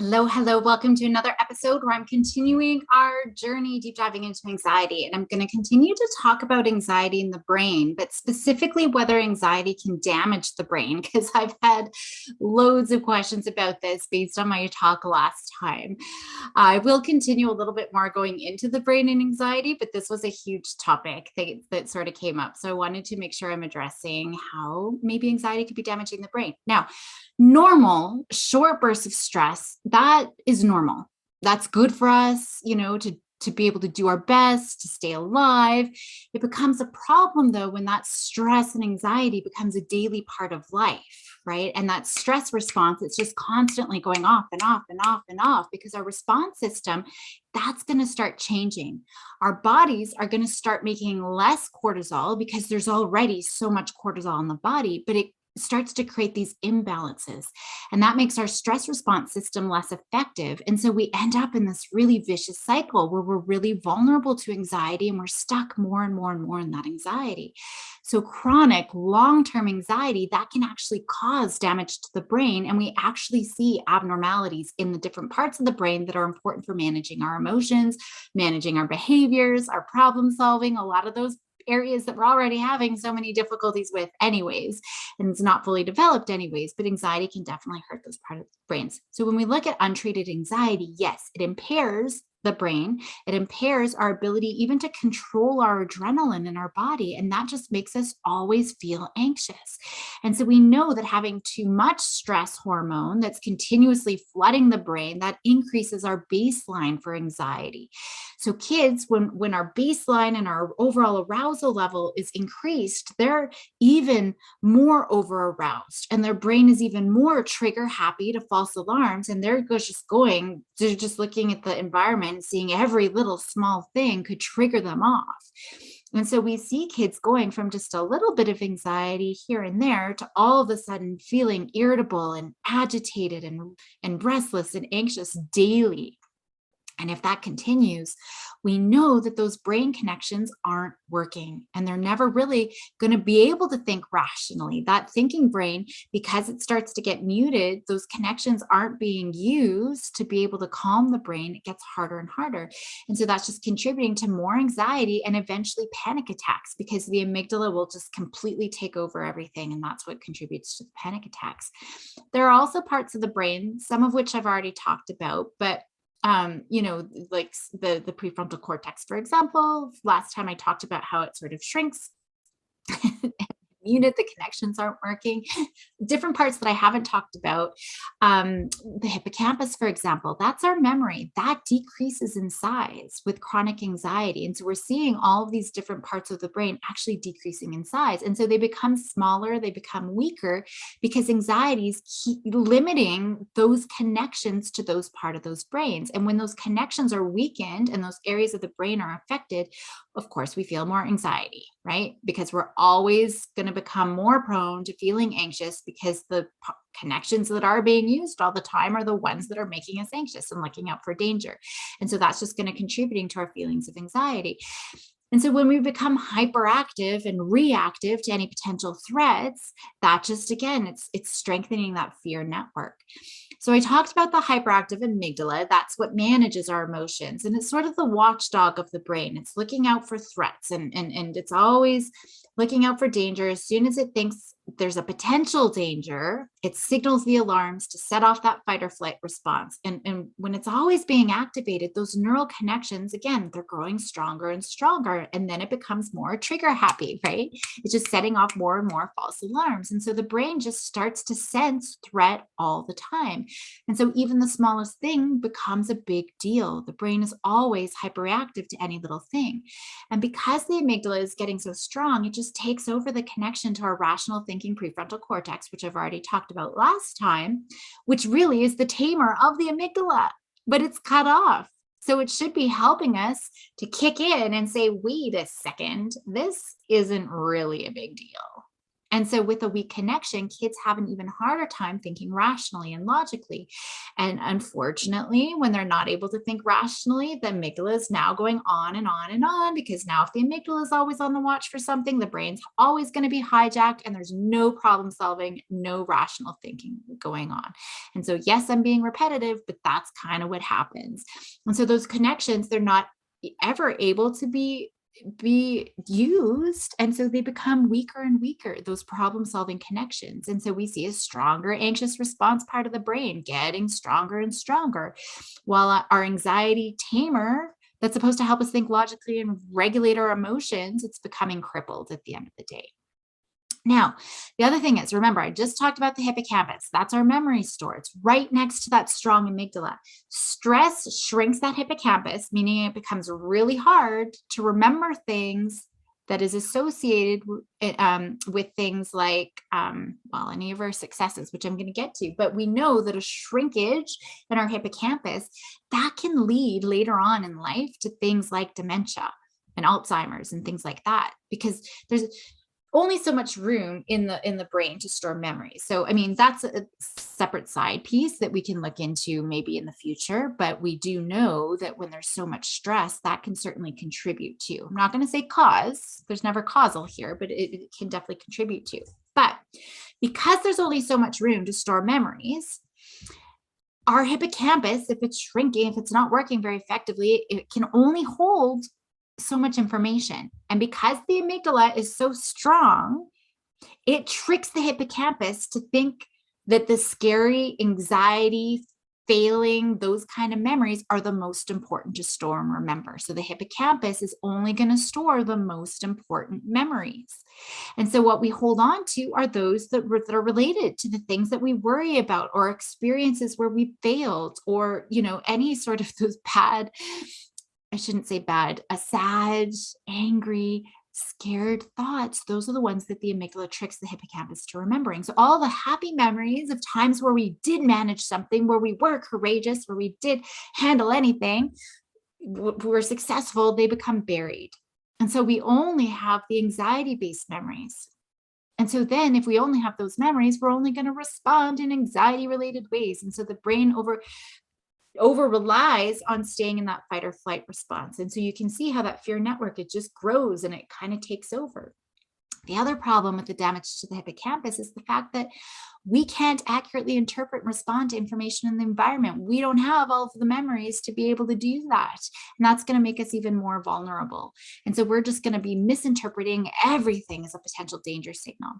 Hello, hello. Welcome to another episode where I'm continuing our journey deep diving into anxiety. And I'm going to continue to talk about anxiety in the brain, but specifically whether anxiety can damage the brain, because I've had loads of questions about this based on my talk last time. I will continue a little bit more going into the brain and anxiety, but this was a huge topic that sort of came up. So I wanted to make sure I'm addressing how maybe anxiety could be damaging the brain. Now, normal short bursts of stress, that is normal. That's good for us, to be able to do our best, to stay alive. It becomes a problem though when that stress and anxiety becomes a daily part of life, right? And that stress response, it's just constantly going off and off and off and off because our response system, that's going to start changing. Our bodies are going to start making less cortisol because there's already so much cortisol in the body, but it starts to create these imbalances. And that makes our stress response system less effective. And so we end up in this really vicious cycle where we're really vulnerable to anxiety and we're stuck more and more and more in that anxiety. So chronic long-term anxiety, that can actually cause damage to the brain. And we actually see abnormalities in the different parts of the brain that are important for managing our emotions, managing our behaviors, our problem solving, a lot of those areas that we're already having so many difficulties with anyways, and it's not fully developed anyways, but anxiety can definitely hurt those parts of the brains. So when we look at untreated anxiety, yes, it impairs the brain. It impairs our ability even to control our adrenaline in our body. And that just makes us always feel anxious. And so we know that having too much stress hormone that's continuously flooding the brain, that increases our baseline for anxiety. So kids, when our baseline and our overall arousal level is increased, they're even more over aroused and their brain is even more trigger happy to false alarms. And they're just looking at the environment and seeing every little small thing could trigger them off. And so we see kids going from just a little bit of anxiety here and there to all of a sudden feeling irritable and agitated and restless and anxious daily. And if that continues, we know that those brain connections aren't working and they're never really going to be able to think rationally. That thinking brain, because it starts to get muted, those connections aren't being used to be able to calm the brain. It gets harder and harder. And so that's just contributing to more anxiety and eventually panic attacks because the amygdala will just completely take over everything. And that's what contributes to the panic attacks. There are also parts of the brain, some of which I've already talked about, but like the prefrontal cortex, for example. Last time I talked about how it sort of shrinks unit, the connections aren't working. Different parts that I haven't talked about. The hippocampus, for example, that's our memory. That decreases in size with chronic anxiety. And so we're seeing all of these different parts of the brain actually decreasing in size. And so they become smaller, they become weaker because anxiety is limiting those connections to those part of those brains. And when those connections are weakened and those areas of the brain are affected, of course, we feel more anxiety, right? Because we're always going to become more prone to feeling anxious because the connections that are being used all the time are the ones that are making us anxious and looking out for danger. And so that's just going to contributing to our feelings of anxiety. And so when we become hyperactive and reactive to any potential threats, that just, again, it's strengthening that fear network. So I talked about the hyperactive amygdala. That's what manages our emotions. And it's sort of the watchdog of the brain. It's looking out for threats and it's always looking out for danger. As soon as it thinks there's a potential danger, it signals the alarms to set off that fight or flight response. And when it's always being activated, those neural connections, again, they're growing stronger and stronger. And then it becomes more trigger happy, right? It's just setting off more and more false alarms. And so the brain just starts to sense threat all the time. And so even the smallest thing becomes a big deal. The brain is always hyperactive to any little thing. And because the amygdala is getting so strong, it just takes over the connection to our rational thinking prefrontal cortex, which I've already talked about last time, which really is the tamer of the amygdala, but it's cut off. So it should be helping us to kick in and say, wait a second, this isn't really a big deal. And so with a weak connection, kids have an even harder time thinking rationally and logically. And unfortunately, when they're not able to think rationally, the amygdala is now going on and on and on, because now if the amygdala is always on the watch for something, the brain's always going to be hijacked and there's no problem solving, no rational thinking going on. And so, yes, I'm being repetitive, but that's kind of what happens. And so those connections, they're not ever able to be used, and so they become weaker and weaker, those problem solving connections. And so we see a stronger anxious response part of the brain getting stronger and stronger, while our anxiety tamer that's supposed to help us think logically and regulate our emotions, it's becoming crippled at the end of the day. Now, the other thing is, remember, I just talked about the hippocampus. That's our memory store. It's right next to that strong amygdala. Stress shrinks that hippocampus, meaning it becomes really hard to remember things that is associated with things like, any of our successes, which I'm going to get to. But we know that a shrinkage in our hippocampus, that can lead later on in life to things like dementia and Alzheimer's and things like that, because there's only so much room in the brain to store memories. So, I mean, that's a separate side piece that we can look into maybe in the future, but we do know that when there's so much stress, that can certainly contribute to. I'm not going to say cause, there's never causal here, but it can definitely contribute to. But because there's only so much room to store memories, our hippocampus, if it's shrinking, if it's not working very effectively, it can only hold so much information. And because the amygdala is so strong, it tricks the hippocampus to think that the scary, anxiety, failing, those kind of memories are the most important to store and remember. So the hippocampus is only going to store the most important memories. And so what we hold on to are those that are related to the things that we worry about, or experiences where we failed, or, any sort of those bad, I shouldn't say bad, a sad, angry, scared thoughts. Those are the ones that the amygdala tricks the hippocampus to remembering. So all the happy memories of times where we did manage something, where we were courageous, where we did handle anything, we were successful, they become buried. And so we only have the anxiety-based memories. And so then if we only have those memories, we're only going to respond in anxiety-related ways. And so the brain over relies on staying in that fight or flight response. And so you can see how that fear network, it just grows and it kind of takes over. The other problem with the damage to the hippocampus is the fact that we can't accurately interpret and respond to information in the environment. We don't have all of the memories to be able to do that. And that's going to make us even more vulnerable. And so we're just going to be misinterpreting everything as a potential danger signal.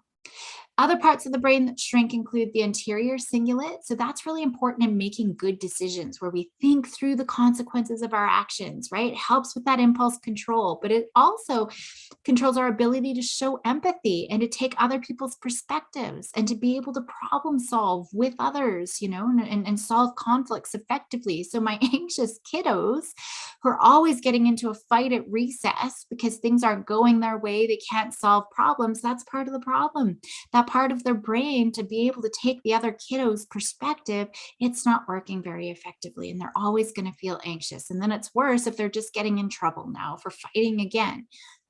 Other parts of the brain that shrink include the anterior cingulate. So that's really important in making good decisions, where we think through the consequences of our actions, right? It helps with that impulse control, but it also controls our ability to show empathy and to take other people's perspectives and to be able to problem solve with others, and solve conflicts effectively. So my anxious kiddos who are always getting into a fight at recess because things aren't going their way, they can't solve problems, that's part of the problem. That part of their brain, to be able to take the other kiddo's perspective, it's not working very effectively, and they're always going to feel anxious. And then it's worse if they're just getting in trouble now for fighting again.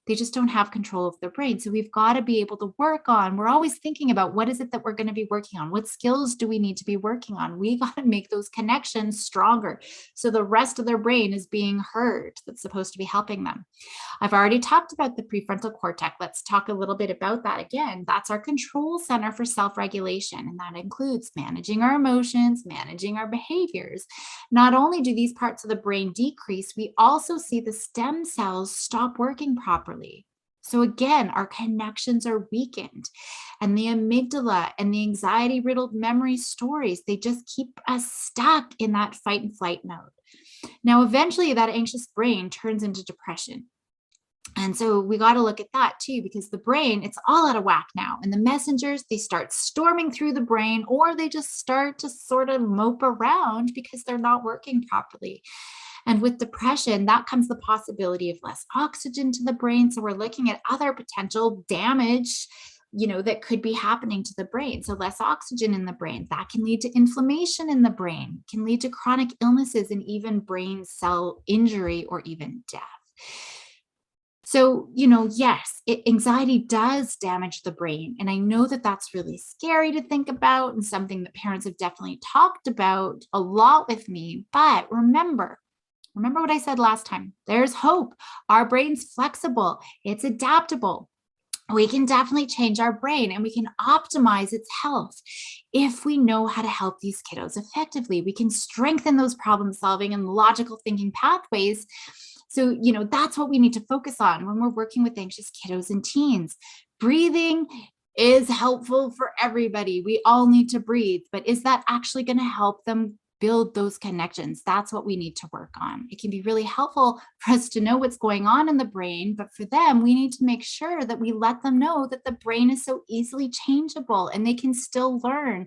They just don't have control of their brain. So we've got to be able to work on, we're always thinking about what is it that we're going to be working on? What skills do we need to be working on? We got to make those connections stronger so the rest of their brain is being heard, that's supposed to be helping them. I've already talked about the prefrontal cortex. Let's talk a little bit about that again. That's our control center for self-regulation, and that includes managing our emotions, managing our behaviors. Not only do these parts of the brain decrease, we also see the stem cells stop working properly. So again, our connections are weakened, and the amygdala and the anxiety-riddled memory stories, they just keep us stuck in that fight and flight mode. Now, eventually that anxious brain turns into depression. And so we got to look at that too, because the brain, it's all out of whack now. And the messengers, they start storming through the brain, or they just start to sort of mope around because they're not working properly. And with depression, that comes the possibility of less oxygen to the brain. So we're looking at other potential damage, that could be happening to the brain. So less oxygen in the brain, that can lead to inflammation in the brain, can lead to chronic illnesses and even brain cell injury or even death. So, yes, anxiety does damage the brain. And I know that that's really scary to think about and something that parents have definitely talked about a lot with me. But remember what I said last time. There's hope. Our brain's flexible, it's adaptable. We can definitely change our brain and we can optimize its health if we know how to help these kiddos effectively. We can strengthen those problem solving and logical thinking pathways. So, that's what we need to focus on when we're working with anxious kiddos and teens. Breathing is helpful for everybody. We all need to breathe, but is that actually going to help them build those connections? That's what we need to work on. It can be really helpful for us to know what's going on in the brain, but for them, we need to make sure that we let them know that the brain is so easily changeable and they can still learn.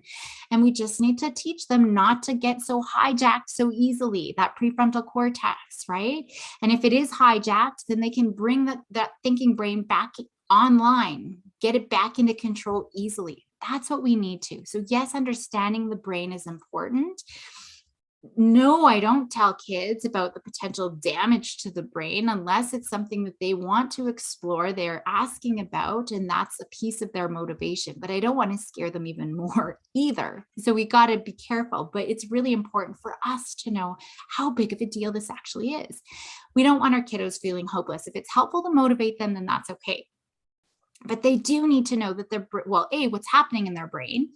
And we just need to teach them not to get so hijacked so easily, that prefrontal cortex, right? And if it is hijacked, then they can bring that thinking brain back online, get it back into control easily. That's what we need to. So yes, understanding the brain is important. No, I don't tell kids about the potential damage to the brain unless it's something that they want to explore, they're asking about, and that's a piece of their motivation. But I don't want to scare them even more either. So we got to be careful. But it's really important for us to know how big of a deal this actually is. We don't want our kiddos feeling hopeless. If it's helpful to motivate them, then that's okay. But they do need to know that what's happening in their brain,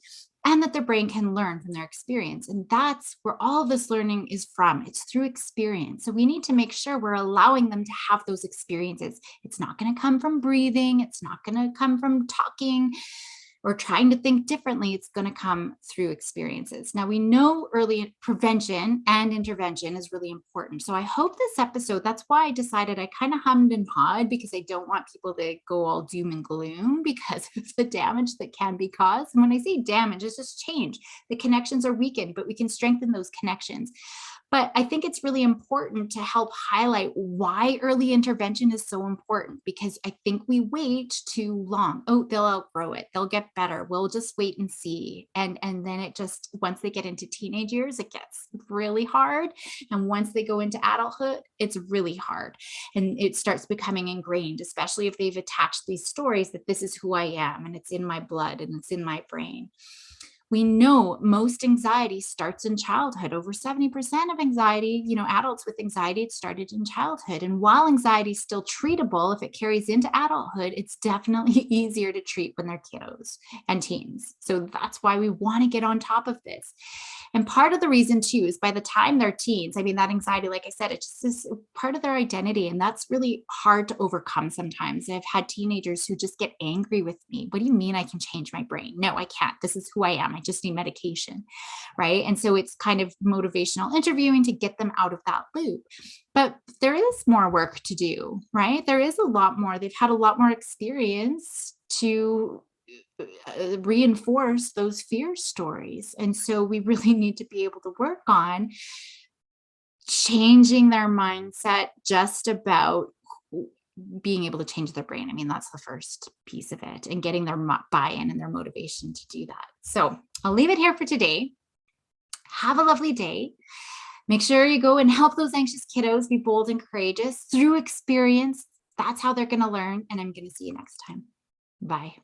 and that their brain can learn from their experience. And that's where all of this learning is from. It's through experience. So we need to make sure we're allowing them to have those experiences. It's not going to come from breathing. It's not going to come from talking or trying to think differently. It's going to come through experiences. Now, we know early prevention and intervention is really important. So I hope this episode, that's why I decided I kind of hummed and hawed, because I don't want people to go all doom and gloom because of the damage that can be caused. And when I say damage, it's just change. The connections are weakened, but we can strengthen those connections. But I think it's really important to help highlight why early intervention is so important, because I think we wait too long. Oh, they'll outgrow it. They'll get better. We'll just wait and see. And then it just, once they get into teenage years, it gets really hard. And once they go into adulthood, it's really hard. And it starts becoming ingrained, especially if they've attached these stories that this is who I am and it's in my blood and it's in my brain. We know most anxiety starts in childhood. Over 70% of anxiety, adults with anxiety, it started in childhood. And while anxiety is still treatable, if it carries into adulthood, it's definitely easier to treat when they're kiddos and teens. So that's why we want to get on top of this. And part of the reason too is by the time they're teens, that anxiety, like I said, it's just this part of their identity. And that's really hard to overcome sometimes. I've had teenagers who just get angry with me. What do you mean I can change my brain? No, I can't. This is who I am. I just need medication, right? And so it's kind of motivational interviewing to get them out of that loop. But there is more work to do, right? There is a lot more. They've had a lot more experience to reinforce those fear stories. And so we really need to be able to work on changing their mindset just about being able to change their brain. That's the first piece of it, and getting their buy-in and their motivation to do that. So I'll leave it here for today. Have a lovely day. Make sure you go and help those anxious kiddos be bold and courageous through experience. That's how they're going to learn. And I'm going to see you next time. Bye.